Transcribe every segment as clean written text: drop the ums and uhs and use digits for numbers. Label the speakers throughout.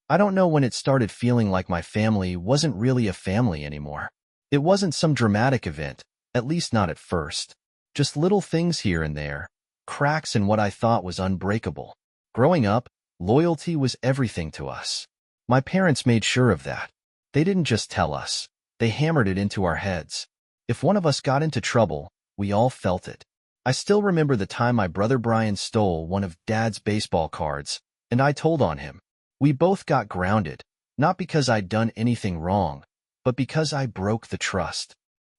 Speaker 1: I don't know when it started feeling like my family wasn't really a family anymore. It wasn't some dramatic event, at least not at first. Just little things here and there, cracks in what I thought was unbreakable. Growing up, loyalty was everything to us. My parents made sure of that. They didn't just tell us. They hammered it into our heads. If one of us got into trouble, we all felt it. I still remember the time my brother Brian stole one of Dad's baseball cards, and I told on him. We both got grounded, not because I'd done anything wrong, but because I broke the trust.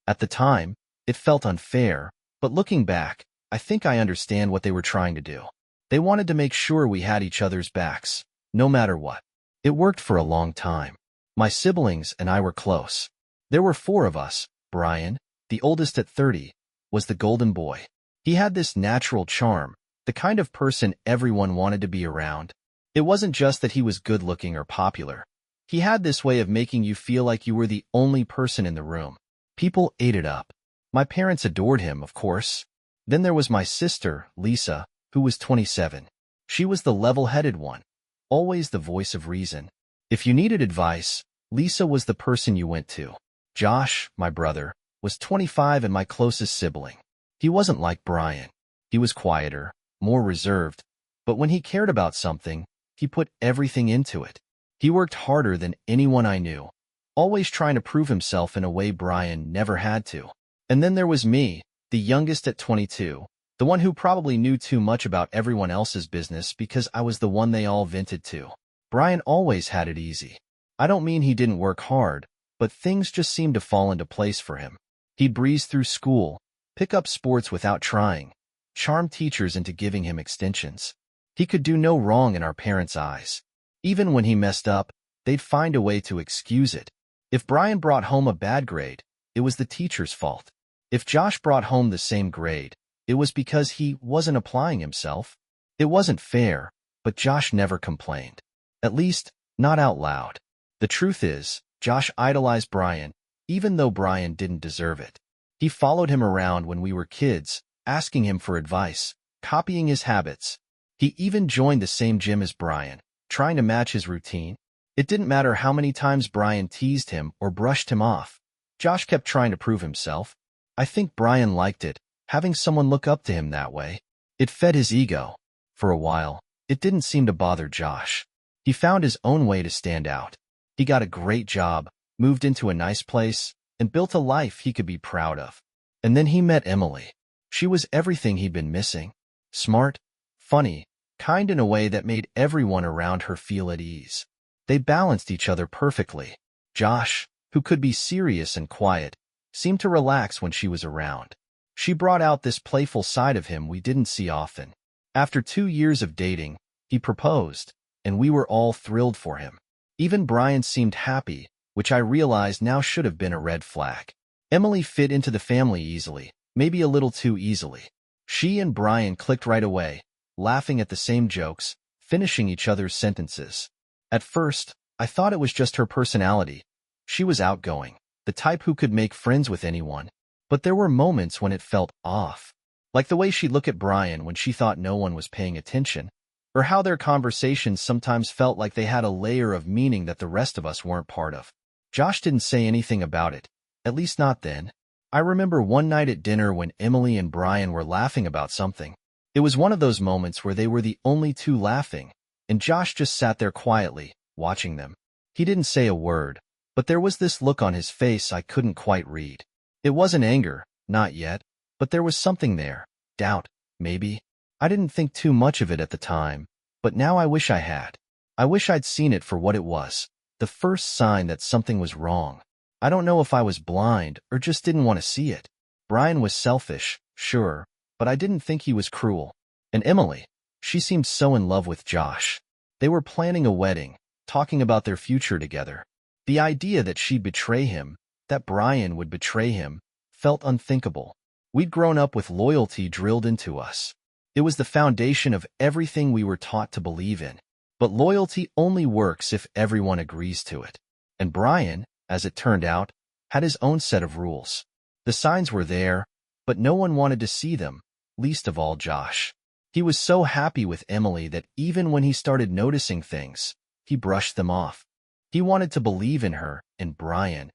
Speaker 1: At the time, it felt unfair, but looking back, I think I understand what they were trying to do. They wanted to make sure we had each other's backs, no matter what. It worked for a long time. My siblings and I were close. There were 4 of us. Brian, the oldest at 30, was the golden boy. He had this natural charm, the kind of person everyone wanted to be around. It wasn't just that he was good-looking or popular. He had this way of making you feel like you were the only person in the room. People ate it up. My parents adored him, of course. Then there was my sister, Lisa, who was 27. She was the level-headed one, always the voice of reason. If you needed advice, Lisa was the person you went to. Josh, my brother, was 25 and my closest sibling. He wasn't like Brian. He was quieter, more reserved, but when he cared about something, he put everything into it. He worked harder than anyone I knew, always trying to prove himself in a way Brian never had to. And then there was me, the youngest at 22, the one who probably knew too much about everyone else's business because I was the one they all vented to. Brian always had it easy. I don't mean he didn't work hard, but things just seemed to fall into place for him. He'd breeze through school, pick up sports without trying, charm teachers into giving him extensions. He could do no wrong in our parents' eyes. Even when he messed up, they'd find a way to excuse it. If Brian brought home a bad grade, it was the teacher's fault. If Josh brought home the same grade, it was because he wasn't applying himself. It wasn't fair, but Josh never complained. At least, not out loud. The truth is, Josh idolized Brian, even though Brian didn't deserve it. He followed him around when we were kids, asking him for advice, copying his habits. He even joined the same gym as Brian, trying to match his routine. It didn't matter how many times Brian teased him or brushed him off. Josh kept trying to prove himself. I think Brian liked it, having someone look up to him that way. It fed his ego. For a while, it didn't seem to bother Josh. He found his own way to stand out. He got a great job, moved into a nice place, and built a life he could be proud of. And then he met Emily. She was everything he'd been missing. Smart, funny, kind in a way that made everyone around her feel at ease. They balanced each other perfectly. Josh, who could be serious and quiet, seemed to relax when she was around. She brought out this playful side of him we didn't see often. After 2 years of dating, he proposed, and we were all thrilled for him. Even Brian seemed happy, which I realized now should have been a red flag. Emily fit into the family easily, maybe a little too easily. She and Brian clicked right away, laughing at the same jokes, finishing each other's sentences. At first, I thought it was just her personality. She was outgoing, the type who could make friends with anyone. But there were moments when it felt off. Like the way she'd look at Brian when she thought no one was paying attention, or how their conversations sometimes felt like they had a layer of meaning that the rest of us weren't part of. Josh didn't say anything about it, at least not then. I remember one night at dinner when Emily and Brian were laughing about something. It was one of those moments where they were the only two laughing, and Josh just sat there quietly, watching them. He didn't say a word, but there was this look on his face I couldn't quite read. It wasn't anger, not yet, but there was something there. Doubt, maybe. I didn't think too much of it at the time, but now I wish I had. I wish I'd seen it for what it was, the first sign that something was wrong. I don't know if I was blind or just didn't want to see it. Brian was selfish, sure, but I didn't think he was cruel. And Emily, she seemed so in love with Josh. They were planning a wedding, talking about their future together. The idea that she'd betray him, that Brian would betray him, felt unthinkable. We'd grown up with loyalty drilled into us. It was the foundation of everything we were taught to believe in. But loyalty only works if everyone agrees to it. And Brian, as it turned out, had his own set of rules. The signs were there, but no one wanted to see them, least of all Josh. He was so happy with Emily that even when he started noticing things, he brushed them off. He wanted to believe in her, in Brian,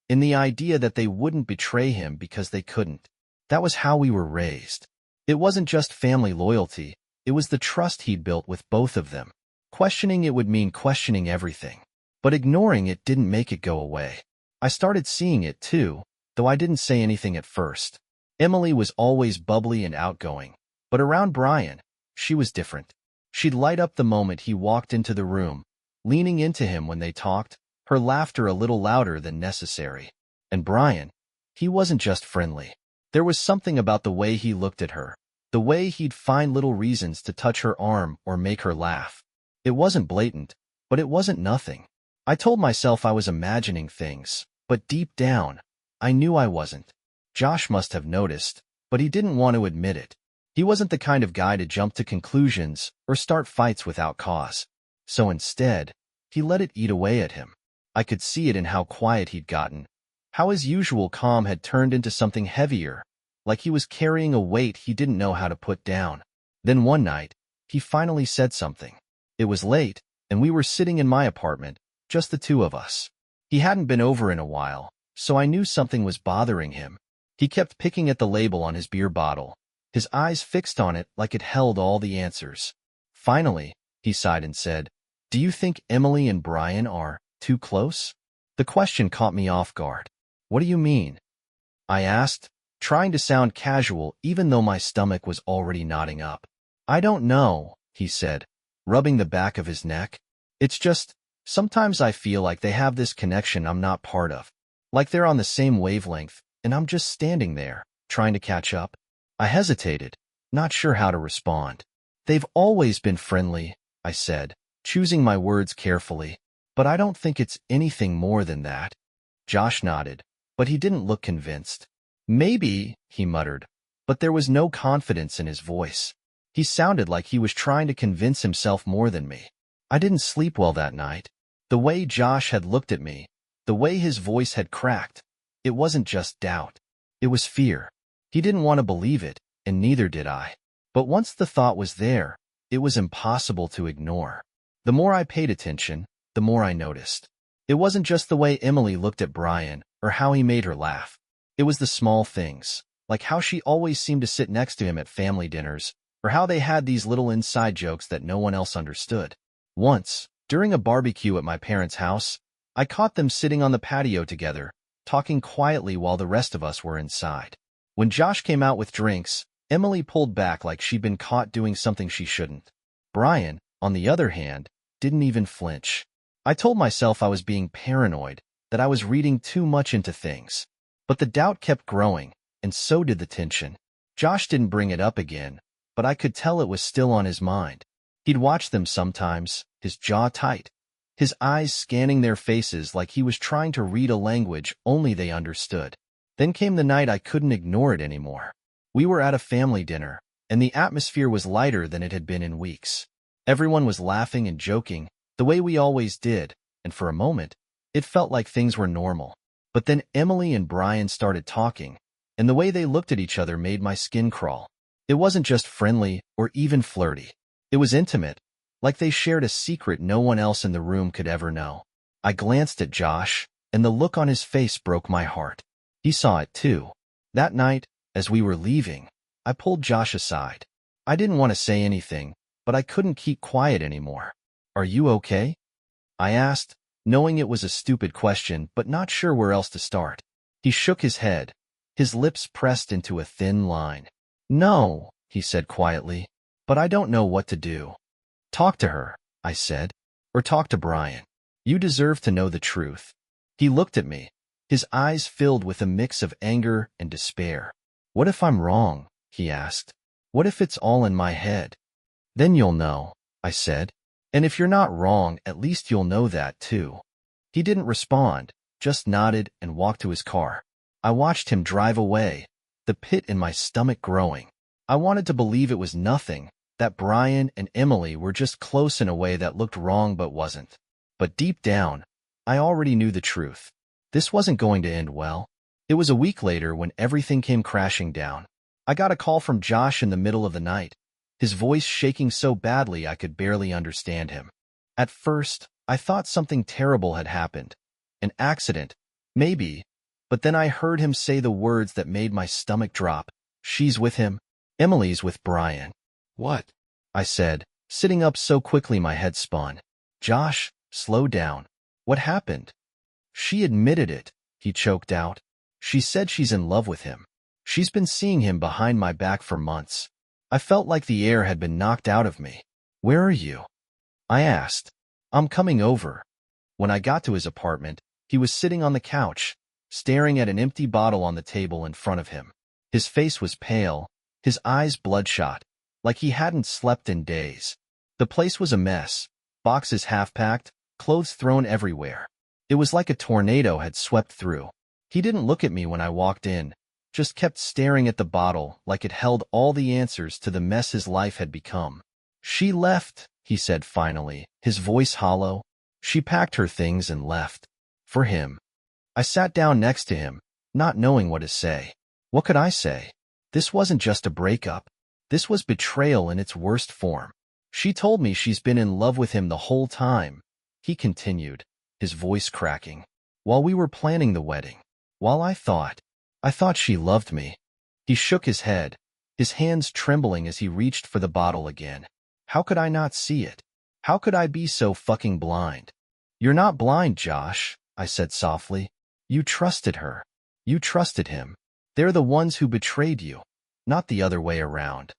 Speaker 1: in the idea that they wouldn't betray him because they couldn't. That was how we were raised. It wasn't just family loyalty, it was the trust he'd built with both of them. Questioning it would mean questioning everything. But ignoring it didn't make it go away. I started seeing it too, though I didn't say anything at first. Emily was always bubbly and outgoing, but around Brian, she was different. She'd light up the moment he walked into the room, leaning into him when they talked, her laughter a little louder than necessary. And Brian, he wasn't just friendly. There was something about the way he looked at her, the way he'd find little reasons to touch her arm or make her laugh. It wasn't blatant, but it wasn't nothing. I told myself I was imagining things, but deep down, I knew I wasn't. Josh must have noticed, but he didn't want to admit it. He wasn't the kind of guy to jump to conclusions or start fights without cause. So instead, he let it eat away at him. I could see it in how quiet he'd gotten, how his usual calm had turned into something heavier, like he was carrying a weight he didn't know how to put down. Then one night, he finally said something. It was late, and we were sitting in my apartment, just the two of us. He hadn't been over in a while, so I knew something was bothering him. He kept picking at the label on his beer bottle, his eyes fixed on it like it held all the answers. Finally, he sighed and said, "Do you think Emily and Brian are too close?" The question caught me off guard. "What do you mean?" I asked, trying to sound casual even though my stomach was already knotting up. "I don't know," he said, rubbing the back of his neck. "It's just, sometimes I feel like they have this connection I'm not part of. Like they're on the same wavelength, and I'm just standing there, trying to catch up." I hesitated, not sure how to respond. "They've always been friendly," I said, choosing my words carefully. "But I don't think it's anything more than that." Josh nodded, but he didn't look convinced. "Maybe," he muttered, but there was no confidence in his voice. He sounded like he was trying to convince himself more than me. I didn't sleep well that night. The way Josh had looked at me, the way his voice had cracked, it wasn't just doubt. It was fear. He didn't want to believe it, and neither did I. But once the thought was there, it was impossible to ignore. The more I paid attention, the more I noticed. It wasn't just the way Emily looked at Brian, or how he made her laugh. It was the small things, like how she always seemed to sit next to him at family dinners, or how they had these little inside jokes that no one else understood. Once, during a barbecue at my parents' house, I caught them sitting on the patio together, talking quietly while the rest of us were inside. When Josh came out with drinks, Emily pulled back like she'd been caught doing something she shouldn't. Brian, on the other hand, didn't even flinch. I told myself I was being paranoid, that I was reading too much into things. But the doubt kept growing, and so did the tension. Josh didn't bring it up again, but I could tell it was still on his mind. He'd watch them sometimes, his jaw tight, his eyes scanning their faces like he was trying to read a language only they understood. Then came the night I couldn't ignore it anymore. We were at a family dinner, and the atmosphere was lighter than it had been in weeks. Everyone was laughing and joking, the way we always did, and for a moment, it felt like things were normal. But then Emily and Brian started talking, and the way they looked at each other made my skin crawl. It wasn't just friendly or even flirty. It was intimate, like they shared a secret no one else in the room could ever know. I glanced at Josh, and the look on his face broke my heart. He saw it too. That night, as we were leaving, I pulled Josh aside. I didn't want to say anything, but I couldn't keep quiet anymore. "Are you okay?" I asked, knowing it was a stupid question but not sure where else to start. He shook his head, his lips pressed into a thin line. "No," he said quietly, "but I don't know what to do." "Talk to her," I said, "or talk to Brian. You deserve to know the truth." He looked at me, his eyes filled with a mix of anger and despair. "What if I'm wrong?" he asked. "What if it's all in my head?" "Then you'll know," I said. "And if you're not wrong, at least you'll know that too." He didn't respond, just nodded and walked to his car. I watched him drive away, the pit in my stomach growing. I wanted to believe it was nothing, that Brian and Emily were just close in a way that looked wrong but wasn't. But deep down, I already knew the truth. This wasn't going to end well. It was a week later when everything came crashing down. I got a call from Josh in the middle of the night, his voice shaking so badly I could barely understand him. At first, I thought something terrible had happened. An accident, maybe, but then I heard him say the words that made my stomach drop. She's with him. Emily's with Brian. What? I said, sitting up so quickly my head spun. Josh, slow down. What happened? She admitted it, he choked out. She said she's in love with him. She's been seeing him behind my back for months. I felt like the air had been knocked out of me. Where are you? I asked. I'm coming over. When I got to his apartment, he was sitting on the couch, staring at an empty bottle on the table in front of him. His face was pale, his eyes bloodshot, like he hadn't slept in days. The place was a mess, boxes half-packed, clothes thrown everywhere. It was like a tornado had swept through. He didn't look at me when I walked in, just kept staring at the bottle like it held all the answers to the mess his life had become. She left, he said finally, his voice hollow. She packed her things and left. For him. I sat down next to him, not knowing what to say. What could I say? This wasn't just a breakup. This was betrayal in its worst form. She told me she's been in love with him the whole time. He continued, his voice cracking. While we were planning the wedding. While I thought she loved me. He shook his head, his hands trembling as he reached for the bottle again. How could I not see it? How could I be so fucking blind? You're not blind, Josh, I said softly. You trusted her. You trusted him. They're the ones who betrayed you, not the other way around.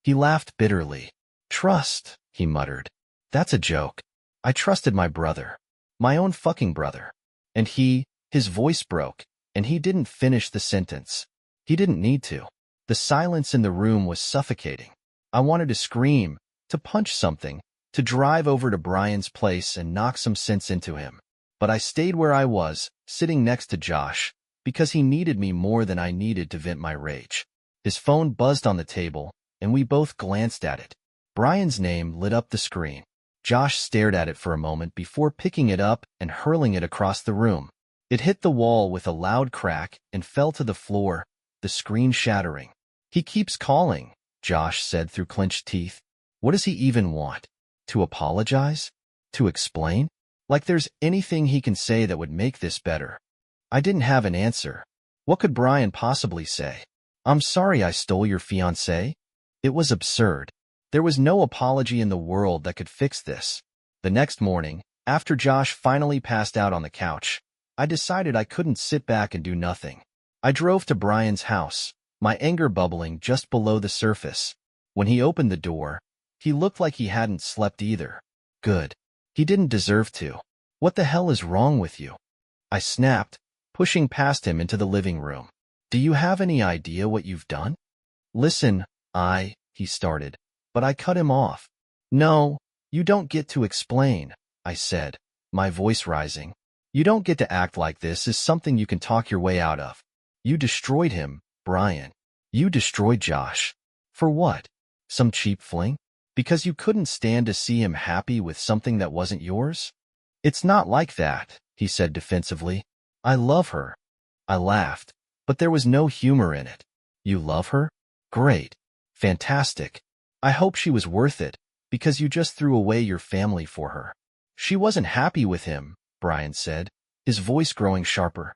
Speaker 1: He laughed bitterly. Trust, he muttered. That's a joke. I trusted my brother. My own fucking brother. And his voice broke, and he didn't finish the sentence. He didn't need to. The silence in the room was suffocating. I wanted to scream, to punch something, to drive over to Brian's place and knock some sense into him. But I stayed where I was, sitting next to Josh, because he needed me more than I needed to vent my rage. His phone buzzed on the table, and we both glanced at it. Brian's name lit up the screen. Josh stared at it for a moment before picking it up and hurling it across the room. It hit the wall with a loud crack and fell to the floor, the screen shattering. He keeps calling, Josh said through clenched teeth. What does he even want? To apologize? To explain? Like there's anything he can say that would make this better. I didn't have an answer. What could Brian possibly say? I'm sorry I stole your fiancé. It was absurd. There was no apology in the world that could fix this. The next morning, after Josh finally passed out on the couch, I decided I couldn't sit back and do nothing. I drove to Brian's house, my anger bubbling just below the surface. When he opened the door, he looked like he hadn't slept either. Good. He didn't deserve to. What the hell is wrong with you? I snapped, pushing past him into the living room. Do you have any idea what you've done? Listen, he started, but I cut him off. No, you don't get to explain, I said, my voice rising. You don't get to act like this is something you can talk your way out of. You destroyed him, Brian. You destroyed Josh. For what? Some cheap fling? Because you couldn't stand to see him happy with something that wasn't yours? It's not like that, he said defensively. I love her. I laughed, but there was no humor in it. You love her? Great. Fantastic. I hope she was worth it, because you just threw away your family for her. She wasn't happy with him, Brian said, his voice growing sharper.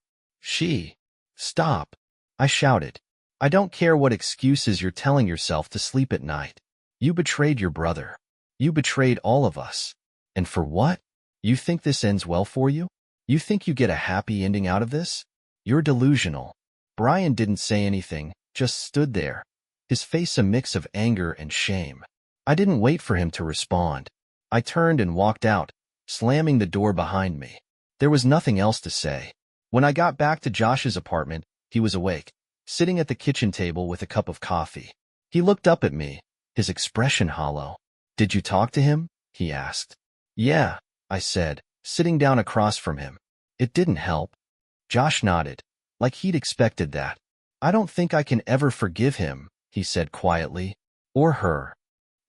Speaker 1: Stop, I shouted. I don't care what excuses you're telling yourself to sleep at night. You betrayed your brother. You betrayed all of us. And for what? You think this ends well for you? You think you get a happy ending out of this? You're delusional. Brian didn't say anything, just stood there, his face a mix of anger and shame. I didn't wait for him to respond. I turned and walked out, slamming the door behind me. There was nothing else to say. When I got back to Josh's apartment, he was awake, sitting at the kitchen table with a cup of coffee. He looked up at me, his expression hollow. Did you talk to him? He asked. Yeah, I said, sitting down across from him. It didn't help. Josh nodded, like he'd expected that. I don't think I can ever forgive him, he said quietly. Or her.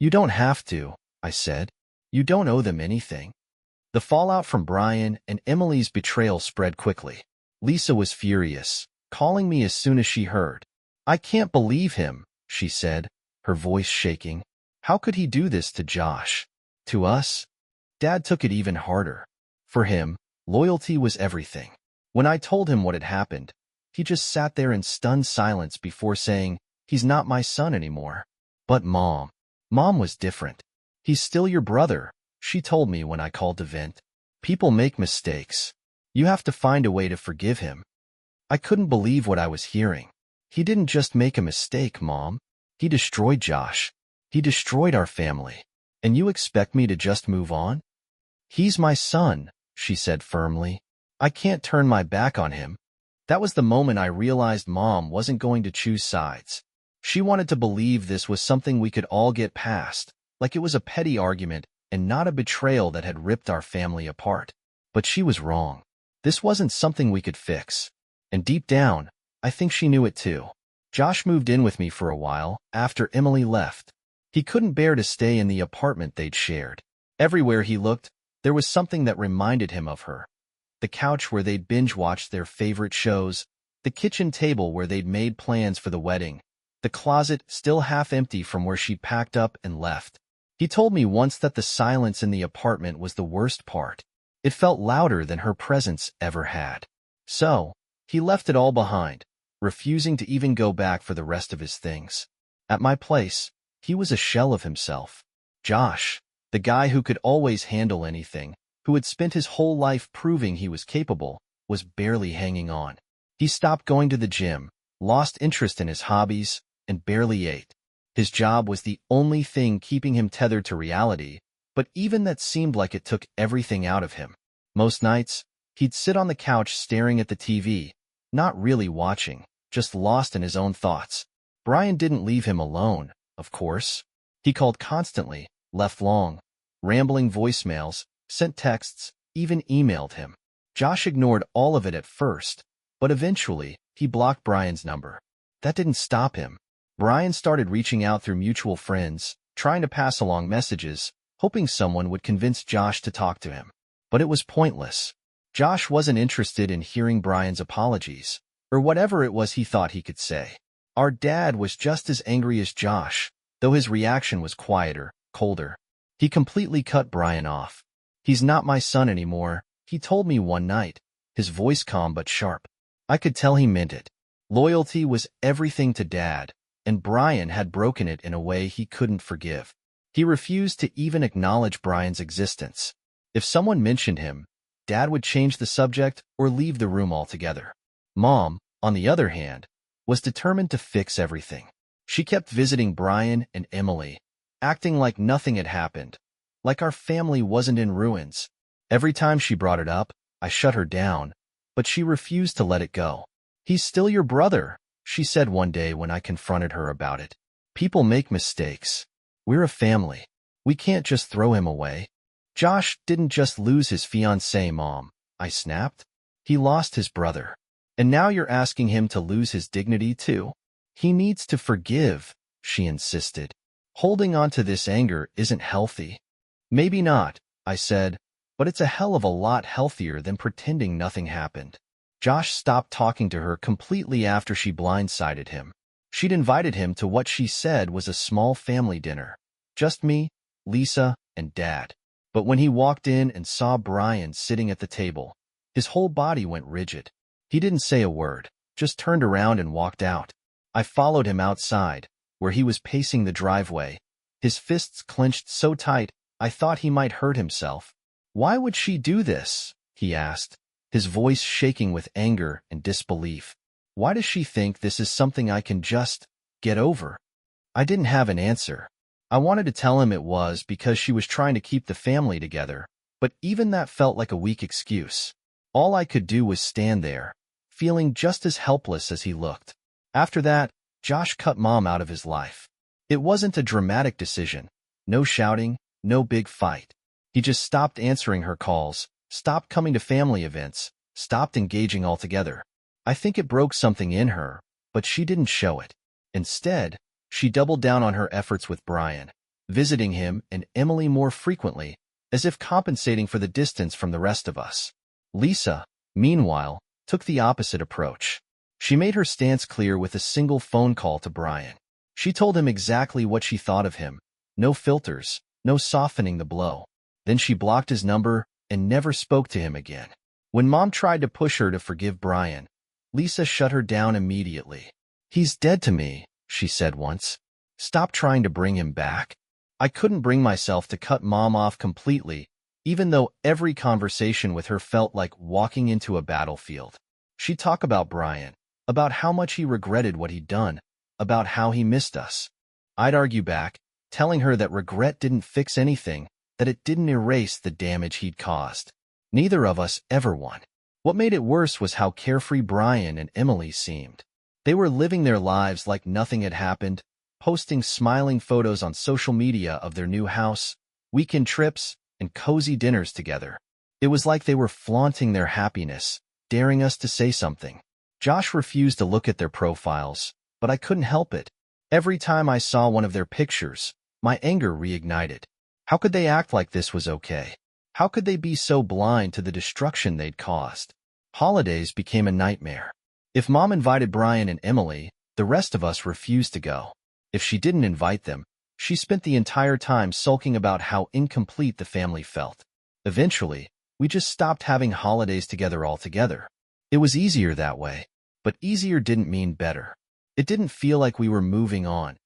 Speaker 1: You don't have to, I said. You don't owe them anything. The fallout from Brian and Emily's betrayal spread quickly. Lisa was furious, calling me as soon as she heard. I can't believe him, she said, her voice shaking. How could he do this to Josh? To us? Dad took it even harder. For him, loyalty was everything. When I told him what had happened, he just sat there in stunned silence before saying, "He's not my son anymore." But Mom was different. "He's still your brother," she told me when I called to vent. "People make mistakes. You have to find a way to forgive him." I couldn't believe what I was hearing. "He didn't just make a mistake, Mom. He destroyed Josh. He destroyed our family. And you expect me to just move on?" "He's my son," she said firmly. "I can't turn my back on him." That was the moment I realized Mom wasn't going to choose sides. She wanted to believe this was something we could all get past, like it was a petty argument and not a betrayal that had ripped our family apart. But she was wrong. This wasn't something we could fix. And deep down, I think she knew it too. Josh moved in with me for a while after Emily left. He couldn't bear to stay in the apartment they'd shared. Everywhere he looked, there was something that reminded him of her. The couch where they'd binge-watched their favorite shows, the kitchen table where they'd made plans for the wedding, the closet still half empty from where she packed up and left. He told me once that the silence in the apartment was the worst part. It felt louder than her presence ever had. So, he left it all behind, refusing to even go back for the rest of his things. At my place, he was a shell of himself. Josh, the guy who could always handle anything, who had spent his whole life proving he was capable, was barely hanging on. He stopped going to the gym, lost interest in his hobbies, and barely ate. His job was the only thing keeping him tethered to reality, but even that seemed like it took everything out of him. Most nights, he'd sit on the couch staring at the TV, not really watching, just lost in his own thoughts. Brian didn't leave him alone, of course. He called constantly, left long, rambling voicemails, sent texts, even emailed him. Josh ignored all of it at first, but eventually, he blocked Brian's number. That didn't stop him. Brian started reaching out through mutual friends, trying to pass along messages, hoping someone would convince Josh to talk to him. But it was pointless. Josh wasn't interested in hearing Brian's apologies, or whatever it was he thought he could say. Our dad was just as angry as Josh, though his reaction was quieter, colder. He completely cut Brian off. "He's not my son anymore," he told me one night, his voice calm but sharp. I could tell he meant it. Loyalty was everything to Dad, and Brian had broken it in a way he couldn't forgive. He refused to even acknowledge Brian's existence. If someone mentioned him, Dad would change the subject or leave the room altogether. Mom, on the other hand, was determined to fix everything. She kept visiting Brian and Emily, acting like nothing had happened, like our family wasn't in ruins. Every time she brought it up, I shut her down, but she refused to let it go. "He's still your brother," she said one day when I confronted her about it. "People make mistakes. We're a family. We can't just throw him away." "Josh didn't just lose his fiancée, Mom," I snapped. "He lost his brother. And now you're asking him to lose his dignity too?" "He needs to forgive," she insisted. "Holding on to this anger isn't healthy." "Maybe not," I said, "but it's a hell of a lot healthier than pretending nothing happened." Josh stopped talking to her completely after she blindsided him. She'd invited him to what she said was a small family dinner. Just me, Lisa, and Dad. But when he walked in and saw Brian sitting at the table, his whole body went rigid. He didn't say a word, just turned around and walked out. I followed him outside, where he was pacing the driveway, his fists clenched so tight I thought he might hurt himself. "Why would she do this?" he asked, his voice shaking with anger and disbelief. "Why does she think this is something I can just get over?" I didn't have an answer. I wanted to tell him it was because she was trying to keep the family together, but even that felt like a weak excuse. All I could do was stand there, feeling just as helpless as he looked. After that, Josh cut Mom out of his life. It wasn't a dramatic decision. No shouting, no big fight. He just stopped answering her calls, stopped coming to family events, stopped engaging altogether. I think it broke something in her, but she didn't show it. Instead, she doubled down on her efforts with Brian, visiting him and Emily more frequently, as if compensating for the distance from the rest of us. Lisa, meanwhile, took the opposite approach. She made her stance clear with a single phone call to Brian. She told him exactly what she thought of him. No filters, no softening the blow. Then she blocked his number and never spoke to him again. When Mom tried to push her to forgive Brian, Lisa shut her down immediately. "He's dead to me," she said once. "Stop trying to bring him back." I couldn't bring myself to cut Mom off completely, even though every conversation with her felt like walking into a battlefield. She'd talk about Brian, about how much he regretted what he'd done, about how he missed us. I'd argue back, telling her that regret didn't fix anything, that it didn't erase the damage he'd caused. Neither of us ever won. What made it worse was how carefree Brian and Emily seemed. They were living their lives like nothing had happened, posting smiling photos on social media of their new house, weekend trips, and cozy dinners together. It was like they were flaunting their happiness, daring us to say something. Josh refused to look at their profiles, but I couldn't help it. Every time I saw one of their pictures, my anger reignited. How could they act like this was okay? How could they be so blind to the destruction they'd caused? Holidays became a nightmare. If Mom invited Brian and Emily, the rest of us refused to go. If she didn't invite them, she spent the entire time sulking about how incomplete the family felt. Eventually, we just stopped having holidays together altogether. It was easier that way, but easier didn't mean better. It didn't feel like we were moving on.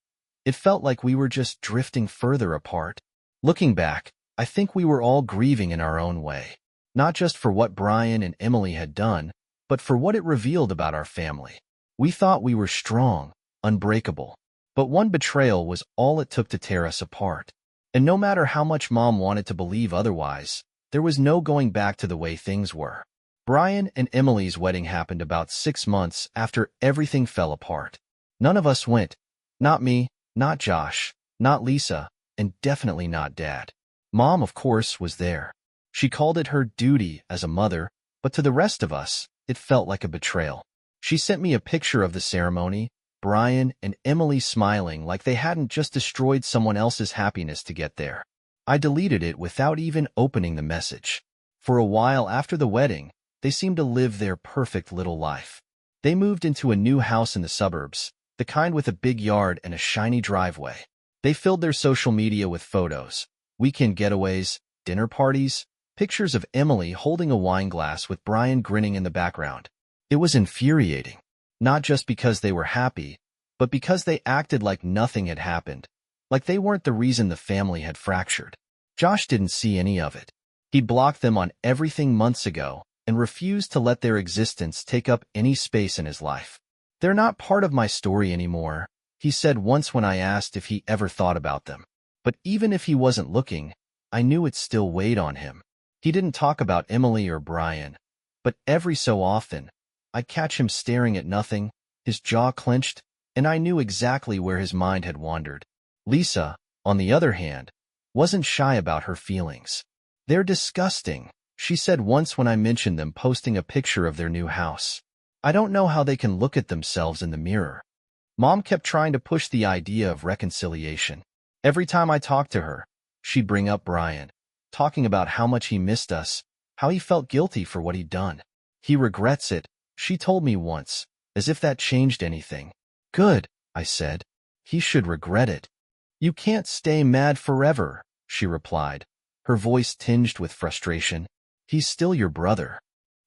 Speaker 1: It felt like we were just drifting further apart. Looking back, I think we were all grieving in our own way, not just for what Brian and Emily had done, but for what it revealed about our family. We thought we were strong, unbreakable, but one betrayal was all it took to tear us apart. And no matter how much Mom wanted to believe otherwise, there was no going back to the way things were. Brian and Emily's wedding happened about 6 months after everything fell apart. None of us went. Not me, not Josh, not Lisa, and definitely not Dad. Mom, of course, was there. She called it her duty as a mother, but to the rest of us, it felt like a betrayal. She sent me a picture of the ceremony, Brian and Emily smiling like they hadn't just destroyed someone else's happiness to get there. I deleted it without even opening the message. For a while after the wedding, they seemed to live their perfect little life. They moved into a new house in the suburbs, the kind with a big yard and a shiny driveway. They filled their social media with photos, weekend getaways, dinner parties, pictures of Emily holding a wine glass with Brian grinning in the background. It was infuriating, not just because they were happy, but because they acted like nothing had happened, like they weren't the reason the family had fractured. Josh didn't see any of it. He'd blocked them on everything months ago and refused to let their existence take up any space in his life. "They're not part of my story anymore," he said once when I asked if he ever thought about them. But even if he wasn't looking, I knew it still weighed on him. He didn't talk about Emily or Brian, but every so often, I'd catch him staring at nothing, his jaw clenched, and I knew exactly where his mind had wandered. Lisa, on the other hand, wasn't shy about her feelings. "They're disgusting," she said once when I mentioned them posting a picture of their new house. "I don't know how they can look at themselves in the mirror." Mom kept trying to push the idea of reconciliation. Every time I talked to her, she'd bring up Brian, talking about how much he missed us, how he felt guilty for what he'd done. "He regrets it," she told me once, as if that changed anything. "Good," I said. "He should regret it." "You can't stay mad forever," she replied, her voice tinged with frustration. "He's still your brother."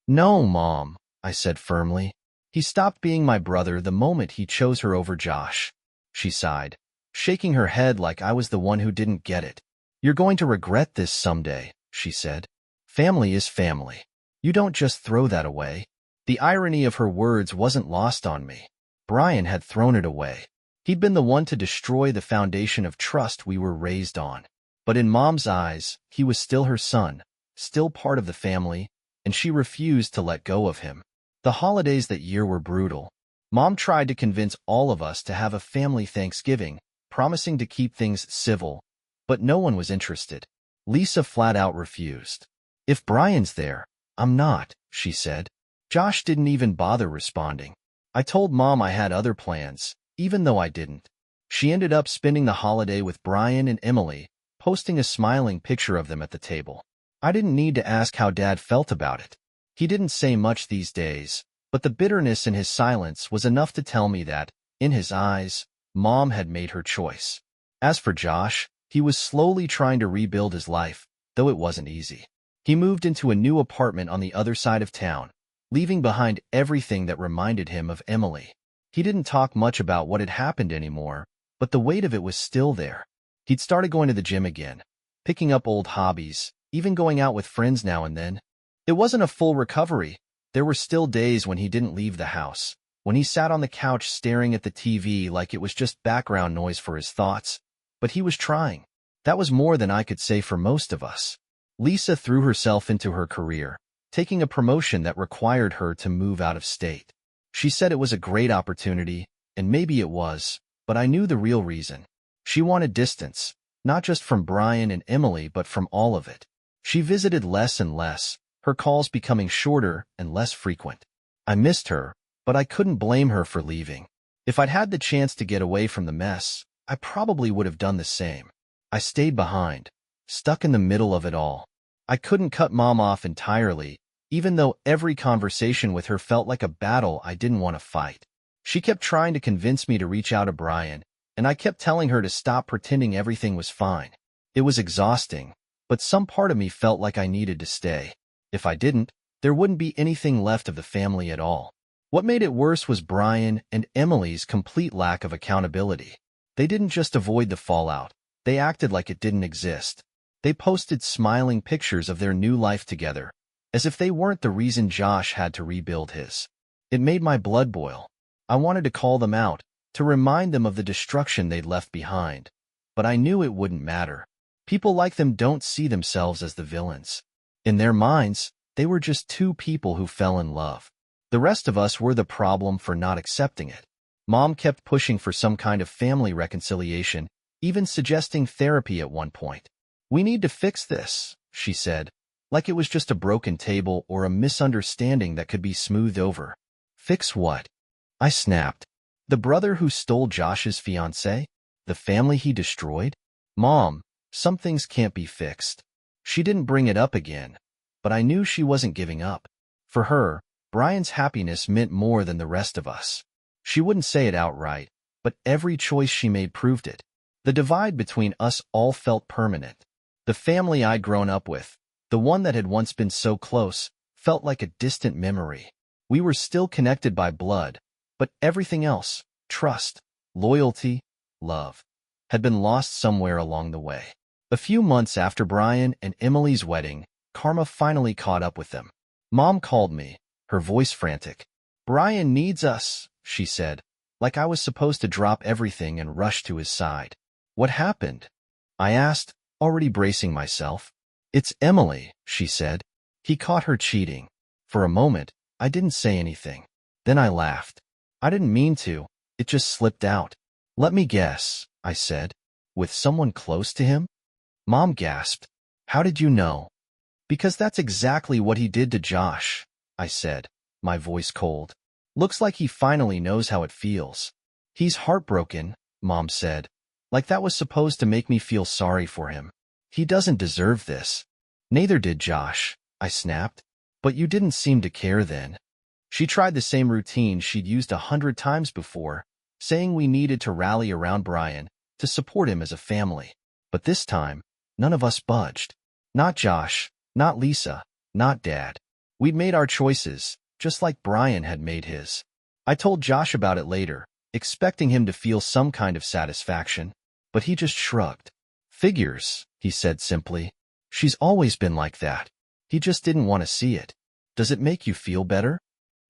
Speaker 1: "No, Mom," I said firmly. "He stopped being my brother the moment he chose her over Josh." She sighed, shaking her head like I was the one who didn't get it. "You're going to regret this someday," she said. "Family is family. You don't just throw that away." The irony of her words wasn't lost on me. Brian had thrown it away. He'd been the one to destroy the foundation of trust we were raised on. But in Mom's eyes, he was still her son, still part of the family, and she refused to let go of him. The holidays that year were brutal. Mom tried to convince all of us to have a family Thanksgiving, promising to keep things civil, but no one was interested. Lisa flat out refused. "If Brian's there, I'm not," she said. Josh didn't even bother responding. I told Mom I had other plans, even though I didn't. She ended up spending the holiday with Brian and Emily, posting a smiling picture of them at the table. I didn't need to ask how Dad felt about it. He didn't say much these days, but the bitterness in his silence was enough to tell me that, in his eyes, Mom had made her choice. As for Josh, he was slowly trying to rebuild his life, though it wasn't easy. He moved into a new apartment on the other side of town, leaving behind everything that reminded him of Emily. He didn't talk much about what had happened anymore, but the weight of it was still there. He'd started going to the gym again, picking up old hobbies, even going out with friends now and then. It wasn't a full recovery. There were still days when he didn't leave the house, when he sat on the couch staring at the TV like it was just background noise for his thoughts. But he was trying. That was more than I could say for most of us. Lisa threw herself into her career, taking a promotion that required her to move out of state. She said it was a great opportunity, and maybe it was, but I knew the real reason. She wanted distance, not just from Brian and Emily, but from all of it. She visited less and less, her calls becoming shorter and less frequent. I missed her, but I couldn't blame her for leaving. If I'd had the chance to get away from the mess, I probably would have done the same. I stayed behind, stuck in the middle of it all. I couldn't cut Mom off entirely, even though every conversation with her felt like a battle I didn't want to fight. She kept trying to convince me to reach out to Brian, and I kept telling her to stop pretending everything was fine. It was exhausting, but some part of me felt like I needed to stay. If I didn't, there wouldn't be anything left of the family at all. What made it worse was Brian and Emily's complete lack of accountability. They didn't just avoid the fallout. They acted like it didn't exist. They posted smiling pictures of their new life together, as if they weren't the reason Josh had to rebuild his. It made my blood boil. I wanted to call them out, to remind them of the destruction they'd left behind. But I knew it wouldn't matter. People like them don't see themselves as the villains. In their minds, they were just two people who fell in love. The rest of us were the problem for not accepting it. Mom kept pushing for some kind of family reconciliation, even suggesting therapy at one point. "We need to fix this," she said, like it was just a broken table or a misunderstanding that could be smoothed over. "Fix what?" I snapped. "The brother who stole Josh's fiancé? The family he destroyed? Mom, some things can't be fixed." She didn't bring it up again, but I knew she wasn't giving up. For her, Brian's happiness meant more than the rest of us. She wouldn't say it outright, but every choice she made proved it. The divide between us all felt permanent. The family I'd grown up with, the one that had once been so close, felt like a distant memory. We were still connected by blood, but everything else, trust, loyalty, love, had been lost somewhere along the way. A few months after Brian and Emily's wedding, karma finally caught up with them. Mom called me, her voice frantic. "Brian needs us," she said, like I was supposed to drop everything and rush to his side. "What happened?" I asked, already bracing myself. "It's Emily," she said. "He caught her cheating." For a moment, I didn't say anything. Then I laughed. "I didn't mean to. It just slipped out." "Let me guess," I said. "With someone close to him?" Mom gasped. "How did you know?" "Because that's exactly what he did to Josh," I said, my voice cold. "Looks like he finally knows how it feels." "He's heartbroken," Mom said, like that was supposed to make me feel sorry for him. "He doesn't deserve this." "Neither did Josh," I snapped. "But you didn't seem to care then." She tried the same routine she'd used 100 times before, saying we needed to rally around Brian, to support him as a family. But this time, none of us budged. Not Josh, not Lisa, not Dad. We'd made our choices, just like Brian had made his. I told Josh about it later, expecting him to feel some kind of satisfaction, but he just shrugged. "Figures," he said simply. "She's always been like that." He just didn't want to see it. "Does it make you feel better?"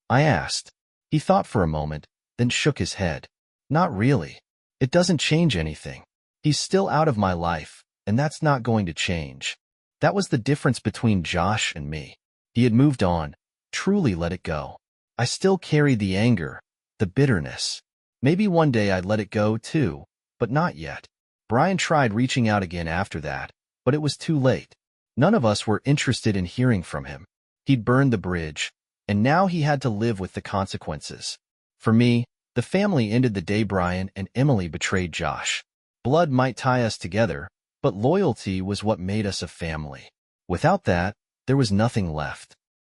Speaker 1: I asked. He thought for a moment, then shook his head. "Not really. It doesn't change anything. He's still out of my life, and that's not going to change." That was the difference between Josh and me. He had moved on, truly let it go. I still carried the anger, the bitterness. Maybe one day I'd let it go too, but not yet. Brian tried reaching out again after that, but it was too late. None of us were interested in hearing from him. He'd burned the bridge, and now he had to live with the consequences. For me, the family ended the day Brian and Emily betrayed Josh. Blood might tie us together, but loyalty was what made us a family. Without that, there was nothing left.